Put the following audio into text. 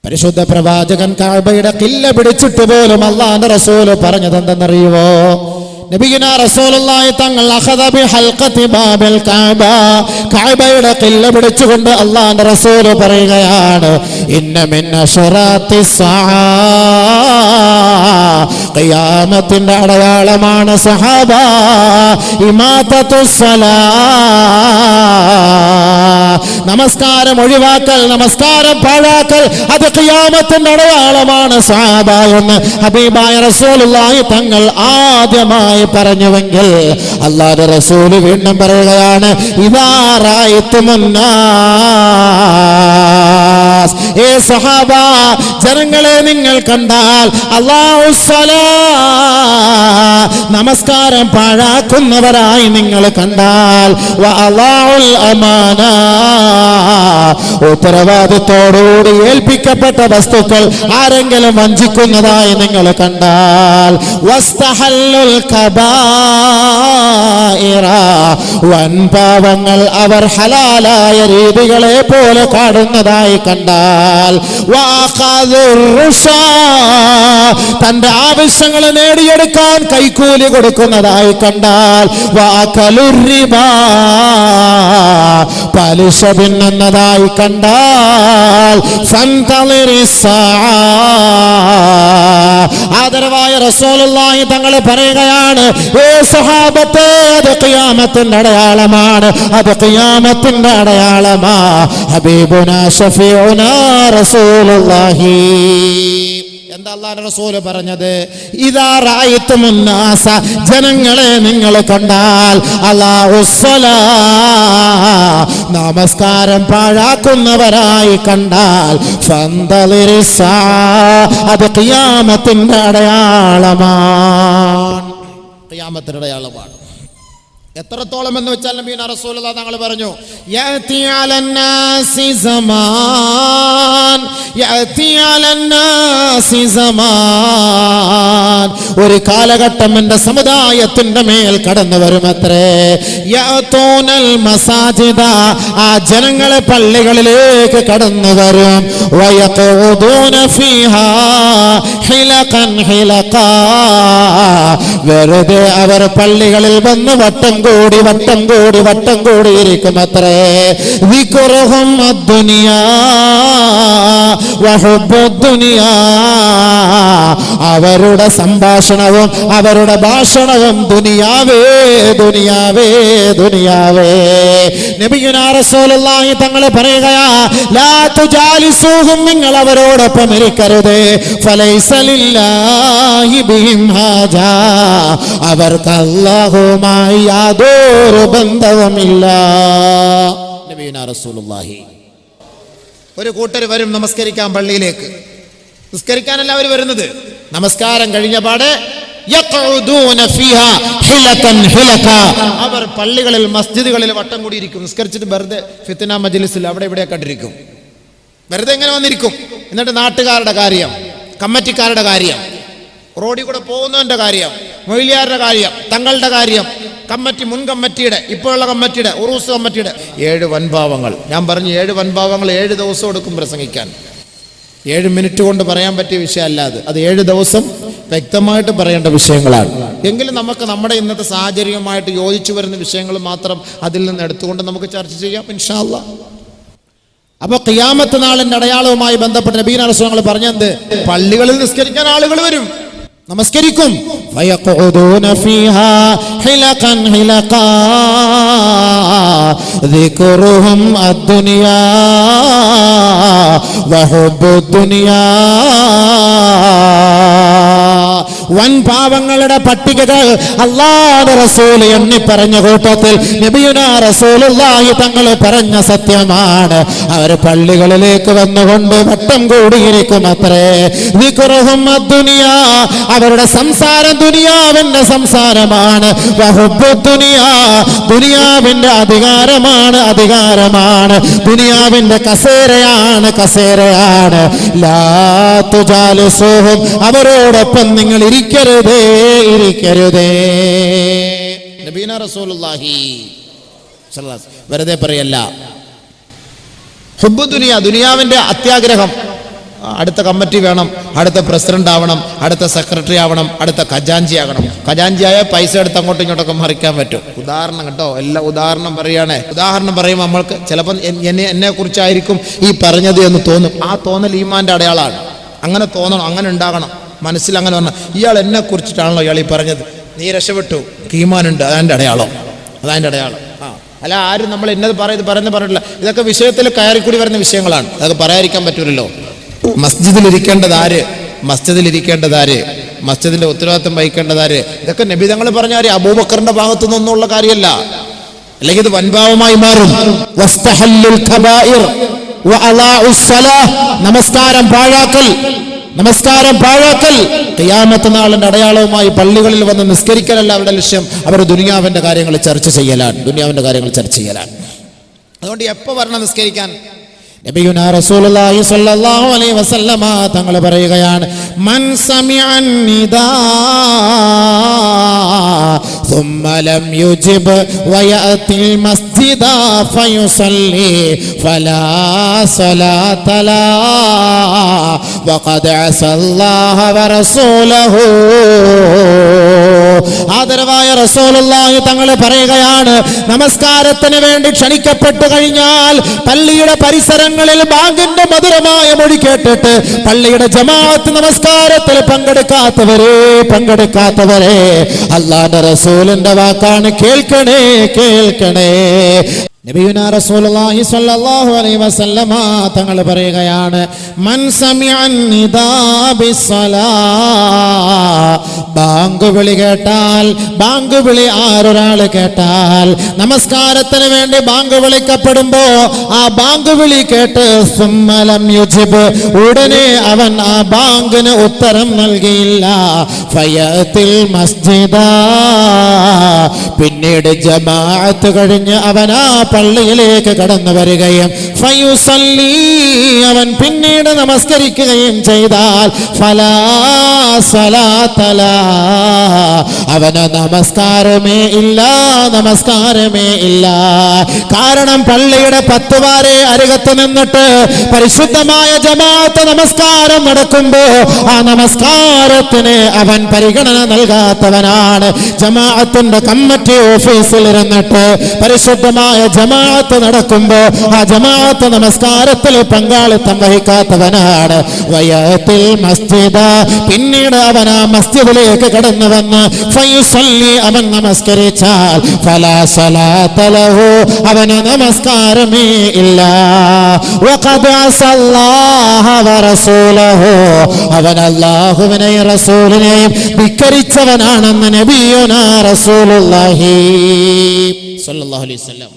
പരിശുദ്ധ പ്രവാചകൻ കഅബയുടെ ഖില്ല പിടിച്ചിട്ട് പോലും അല്ലാഹുവിന്റെ റസൂൽ പറഞ്ഞത് എന്തെന്നറിയുമോ? നബിയുനാ റസൂലുള്ളാഹി തങ്ങൾ അഖദ ബി ഹൽഖതി ബാബിൽ കഅബ, കഅബയുടെ ഖില്ല പിടിച്ചുകൊണ്ട് അല്ലാഹുവിന്റെ റസൂൽ പറയുകയാണ്, ഇന്ന മിൻ അശറാത്തിസ്സാ, ഖിയാമത്തിന്റെ അടയാളമാണ് സഹാബ ഇമാതത്തുസ്സലാ, നമസ്കാരം ഒഴിവാക്കൽ, നമസ്കാരം പാഴാക്കൽ, അത് ഖിയാമത്തിന്റെ അടയാളമാണ് സഹാബ എന്ന് ഹബീബായ റസൂലുള്ളാഹി തങ്ങൾ ആദ്യമായി പറഞ്ഞുവെങ്കിൽ അല്ലാഹുവിന്റെ റസൂൽ വീണ്ടും പറയുകയാണ്, ഇദാ റഅയ്തുമുന്നാസ്, ഏ സഹാബ ജനങ്ങളെ നിങ്ങൾ കണ്ടാൽ, അല്ലാഹുസ്സലാ, നമസ്കാരം പാഴാക്കുന്നവരായി നിങ്ങൾ കണ്ടാൽ, വഅളാഉൽ അമാന, ഉത്തരവാദിത്തോടുകൂടി ഏൽപ്പിക്കപ്പെട്ട വസ്തുക്കൾ ആരെങ്കിലും വഞ്ചിക്കുന്നതായി നിങ്ങൾ കണ്ടാൽ, വസ്തഹല്ലുൽ കബായിറ, വൻപാവങ്ങൾ അവർ ഹലാലായ രീതികളെ പോലെ കാണുന്നതായി കണ്ടാൽ, വഅഖദുർ റുഷാ, തന്റെ ആവശ്യങ്ങൾ നേടിയെടുക്കാൻ കൈക്കൂലി കൊടുക്കുന്നതായി കണ്ടാൽ, വഅകലുർ റിബാ, പലിശ തിന്നുന്നതായി കണ്ടാൽ, ഫന്തളിറിസ്സാ, ആദരവായ റസൂലുള്ളാഹി തങ്ങൾ പറയുകയാണ്, ഏ സ്വഹാബത്തെ, അത് ഖിയാമത്തിന്റെ അടയാളമാണ്, അത് ഖിയാമത്തിന്റെ അടയാളമാ. ഹബീബുനാ ശഫീഉനാ റസൂലുള്ളാഹി, എന്താ അല്ലാഹുവിന്റെ റസൂൽ പറഞ്ഞത്? ഇദാ റഅയ്തുമുന്നാസ, ജനങ്ങളെ നിങ്ങൾ കണ്ടാൽ, അല്ലാഹുസ്സലാ, നമസ്കാരം പാഴാക്കുന്നവരായി കണ്ടാൽ, ഫന്തളിറിസ്സാ, അത് ഖിയാമത്തിന്റെ അടയാളമാണ്, ഖിയാമത്തിന്റെ അടയാളമാണ്. എത്രത്തോളം എന്ന് വെച്ചാൽ നബിയുനാ റസൂലുള്ളാഹി തങ്ങൾ പറഞ്ഞു, യഅതി അലന്നാസി സമാൻ, യഅതി അലന്നാസി സമാൻ, ഒരു കാലഘട്ടം എൻ്റെ സമുദായത്തിന്റെ മേൽ കടന്നു വരുമത്രേ. യഅതൂനൽ മസാജിദ, ആ ജനങ്ങളെ പള്ളികളിലേക്ക് കടന്നു വരും. വയഖൂദൂന ഫീഹാ ഹിലഖൻ ഹിലഖാ, വെറുതെ അവർ പള്ളികളിൽ വന്ന് വട്ടം കൂടി ഇരിക്കുമത്രേ. ദിക്റുഹും അദ്ദുനിയാ വഹുബ്ബുദ്ദുനിയാ, അവരുടെ സംഭാഷണവും അവരുടെ ഭാഷണവും ദുനിയാവേ ദുനിയാവേ ദുനിയാവേ. നബിയുനാ റസൂലുള്ളാഹി തങ്ങൾ പറയുകയാ, ലാ തുജാലിസൂഹും, നിങ്ങൾ അവരോടൊപ്പം ഇരിക്കരുത്. ഫലൈസ ലില്ലാഹി ബിഹിം ഹാജാ, അവർക്ക് അല്ലാഹുവുമായി യാതൊരു ബന്ധവുമില്ല. നബിയുനാ റസൂലുള്ളാഹി. ഒരു കൂട്ടർ വരും നമസ്കരിക്കാൻ പള്ളിയിലേക്ക്. നിസ്കരിക്കാനല്ല അവർ വരുന്നത്, നമസ്കാരം കഴിഞ്ഞ പാടെ അവർ പള്ളികളിൽ മസ്ജിദുകളിൽ വട്ടം കൂടിയിരിക്കും. നിസ്കരിച്ചിട്ട് വെറുതെ ഫിത്ന മജ്ലിസിൽ അവിടെ ഇവിടെ കണ്ടിരിക്കും. വെറുതെ എങ്ങനെ വന്നിരിക്കും. എന്നിട്ട് നാട്ടുകാരുടെ കാര്യം, കമ്മിറ്റിക്കാരുടെ കാര്യം, റോഡിൽ കൂടെ പോകുന്നവന്റെ കാര്യം, മൊയ്ലിയാരുടെ കാര്യം, തങ്ങളുടെ കാര്യം, കമ്മിറ്റി, മുൻ കമ്മിറ്റിയുടെ, ഇപ്പോഴുള്ള കമ്മിറ്റിയുടെ, ഉറൂസ് കമ്മിറ്റിയുടെ 7 വൻഭാവങ്ങൾ. ഞാൻ പറഞ്ഞു 7 വൻഭാവങ്ങൾ 7 ദിവസം എടുക്കും പ്രസംഗിക്കാൻ. 7 മിനിറ്റ് കൊണ്ട് പറയാൻ പറ്റിയ വിഷയമല്ല അത് 7 ദിവസം വ്യക്തമായിട്ട് പറയേണ്ട വിഷയങ്ങളാണ്. എങ്കിലും നമുക്ക് നമ്മുടെ ഇന്നത്തെ സാഹചര്യവുമായിട്ട് യോജിച്ചു വരുന്ന വിഷയങ്ങൾ മാത്രം അതിൽ നിന്ന് എടുത്തുകൊണ്ട് നമുക്ക് ചർച്ച ചെയ്യാം ഇൻഷാ അല്ലാഹ്. അപ്പൊ ഖിയാമത്ത് നാളിന്റെ അടയാളവുമായി ബന്ധപ്പെട്ട് നബിയുനാ റസൂലുള്ളാഹി പറഞ്ഞത്, പള്ളികളിൽ നിസ്കരിക്കാൻ ആളുകൾ വരും, നമസ്കരിക്കും. ഫയഖൂദൂന ഫീഹാ ഹിലഖൻ ഹിലഖാ, ദിക്റുഹും അദ്ദുനിയാ വഹുബ്ബുദ്ദുനിയാ, വൻപാവങ്ങളുടെ പട്ടികകൾ അല്ലാഹുവിന്റെ റസൂൽ എണ്ണി പറഞ്ഞ കൂട്ടത്തിൽ നബിയുനാ റസൂലുള്ളാഹി തങ്ങൾ പറഞ്ഞ സത്യമാണ്. അവർ പള്ളികളിലേക്ക് വന്നുകൊണ്ട് വട്ടം കൂടിയിരിക്കുമത്രേ. ദിക്റുഹും അദ്ദുനിയാ, അവരുടെ സംസാരം ദുനിയാവിന്റെ സംസാരമാണ്. വഹുബ്ബുദ്ദുനിയാ, ദുനിയാവിന്റെ അധികാരമാണ്. ദുനിയാവിന്റെ കസേരയാണ്. ലാ തുജാലിസൂഹും, അവരോടൊപ്പം നിങ്ങൾ ഇരിക്കരുതേ. നബിയുനാ റസൂലുള്ളാഹി വെറുതെ പറയല്ല. ഹുബ്ബു ദുനിയ, ദുനിയാവിന്റെ അത്യാഗ്രഹം, അടുത്ത കമ്മിറ്റി വേണം, അടുത്ത പ്രസിഡന്റ് ആവണം, അടുത്ത സെക്രട്ടറി ആവണം, അടുത്ത ഖജാൻജി ആകണം. ഖജാൻജിയായ പൈസ എടുത്ത് അങ്ങോട്ടും ഇങ്ങോട്ടൊക്കെ മറിക്കാൻ പറ്റും. ഉദാഹരണം കേട്ടോ, എല്ലാ ഉദാഹരണം പറയുകയാണേ. ഉദാഹരണം പറയുമ്പോൾ നമ്മൾക്ക് ചിലപ്പോൾ എന്നെ കുറിച്ചായിരിക്കും ഈ പറഞ്ഞത് എന്ന് തോന്നും. ആ തോന്നൽ ഈമാന്റെ അടയാളമാണ്. അങ്ങനെ തോന്നണം, അങ്ങനെ ഉണ്ടാകണം മനസ്സിൽ. അങ്ങനെ പറഞ്ഞാൽ ഇയാൾ എന്നെ കുറിച്ചിട്ടാണല്ലോ ഇയാൾ ഈ പറഞ്ഞത്, നീ രക്ഷപ്പെട്ടു, ഈമാനുണ്ട്, അതിൻ്റെ അടയാളം, അതതിൻ്റെ അടയാളം. അല്ല ആരും നമ്മൾ എന്നത് പറഞ്ഞിട്ടില്ല. ഇതൊക്കെ വിഷയത്തിൽ കയറിക്കൂടി വരുന്ന വിഷയങ്ങളാണ്, അതൊക്കെ പറയാതിരിക്കാൻ പറ്റൂലല്ലോ. മസ്ജിദിലിരിക്കേണ്ടതാര്, മസ്ജിദിന്റെ ഉത്തരവാദിത്വം വഹിക്കേണ്ടതാര്, ഇതൊക്കെ നബി തങ്ങൾ പറഞ്ഞ കാര്യം, അബൂബക്കറിന്റെ ഭാഗത്തു നിന്നൊന്നുള്ള കാര്യമല്ല. അല്ലെങ്കിൽ ഇത് വൻഭാവമായി മാറും. നമസ്കാരം പാഴാക്കൽ ഖിയാമത്ത് നാളിന്റെ അടയാളവുമായി പള്ളികളിൽ വന്ന് നിസ്കരിക്കലല്ല അവരുടെ ലക്ഷ്യം. അവർ ദുനിയാവിന്റെ കാര്യങ്ങൾ ചർച്ച ചെയ്യലാണ്. അതുകൊണ്ട് എപ്പോ വരണം നിസ്കരിക്കാൻ? നബിയുനാ റസൂലുള്ളാഹി സ്വല്ലല്ലാഹു അലൈഹി വസല്ലമ തങ്ങൾ പറയുകയാണ്, മൻ സമിഅൻ നിദാ ثم لم يجب ويأتي المسجد فيصلي فلا صلاة له وقد عصى الله ورسوله. ആദരവായ റസൂലുള്ളാഹി തങ്ങൾ പറയുകയാണ്, നമസ്കാരത്തിന് വേണ്ടി ക്ഷണിക്കപ്പെട്ടു കഴിഞ്ഞാൽ പള്ളിയുടെ പരിസരങ്ങളിൽ ബാങ്കിന്റെ മധുരമായ മൊഴി കേട്ടിട്ട് പള്ളിയുടെ ജമാഅത്ത് നമസ്കാരത്തിൽ പങ്കെടുക്കാത്തവരെ അല്ലാഹുവിന്റെ റസൂലിന്റെ വാക്കാണ്, കേൾക്കണേ. നബിയുനാ റസൂലുള്ളാഹി സ്വല്ലല്ലാഹു അലൈഹി വസല്ലമ തങ്ങൾ പറയുകയാണ്, മൻ സമിഅൻ നിദാ ബിസ്സലാ, ബാങ്ക് വിളി കേട്ടാൽ, ബാങ്ക് വിളി ആരൊരാൾ കേട്ടാൽ, നമസ്കാരത്തിന് വേണ്ടി ബാങ്ക് വിളിക്കപ്പെടുമ്പോ ആ ബാങ്ക് വിളി കേട്ട് സുമ്മ ലം യുജിബ്, ഉടനെ അവൻ ആ ബാങ്കിന് ഉത്തരം നൽകിയില്ല, ഫയത്തിൽ മസ്ജിദ, പിന്നീട് ജമാഅത്ത് കഴിഞ്ഞ് അവൻ ആ പള്ളിയിലേക്ക് കടന്നു വരികയും ഫയുസല്ലി, അവൻ പിന്നീട് നമസ്കരിക്കുകയും ചെയ്താൽ ഫലാ സലാത്ത ലഹു, അവന് നമസ്കാരമേ ഇല്ല. കാരണം പള്ളിയുടെ 10 വാരെ അരികത്ത് നിന്നിട്ട് പരിശുദ്ധമായ ജമാഅത്ത് നമസ്കാരം നടക്കുമ്പോ ആ നമസ്കാരത്തിന് അവൻ പരിഗണന നൽകാത്തവനാണ്. ജമാഅത്തിന്റെ കമ്മിറ്റി ഓഫീസിൽ ഇരുന്നിട്ട് പരിശുദ്ധമായ ജമാഅത്ത് നടക്കുമ്പോ ആ ജമാഅത്ത് നമസ്കാരത്തിൽ പങ്കാളിത്തം വഹിക്കാത്തവനാണ്. വയത്തിൽ മസ്ജിദ, പിന്നീട് അവൻ ആ മസ്ജിദിലേക്ക് കടന്നു വന്ന് ഫയുസല്ലി, അവൻ നമസ്കരിച്ചാൽ ഫലാ സലാത്ത ലഹു, അവന് നമസ്കാരമേ ഇല്ല. വഖദ് അസല്ലാഹ വറസൂലഹു, അവൻ അല്ലാഹുവിനെയും റസൂലിനെയും ധിക്കരിച്ചവനാണെന്ന് നബിയുനാ റസൂലുള്ളാഹി സ്വല്ലല്ലാഹു അലൈഹി വസല്ലം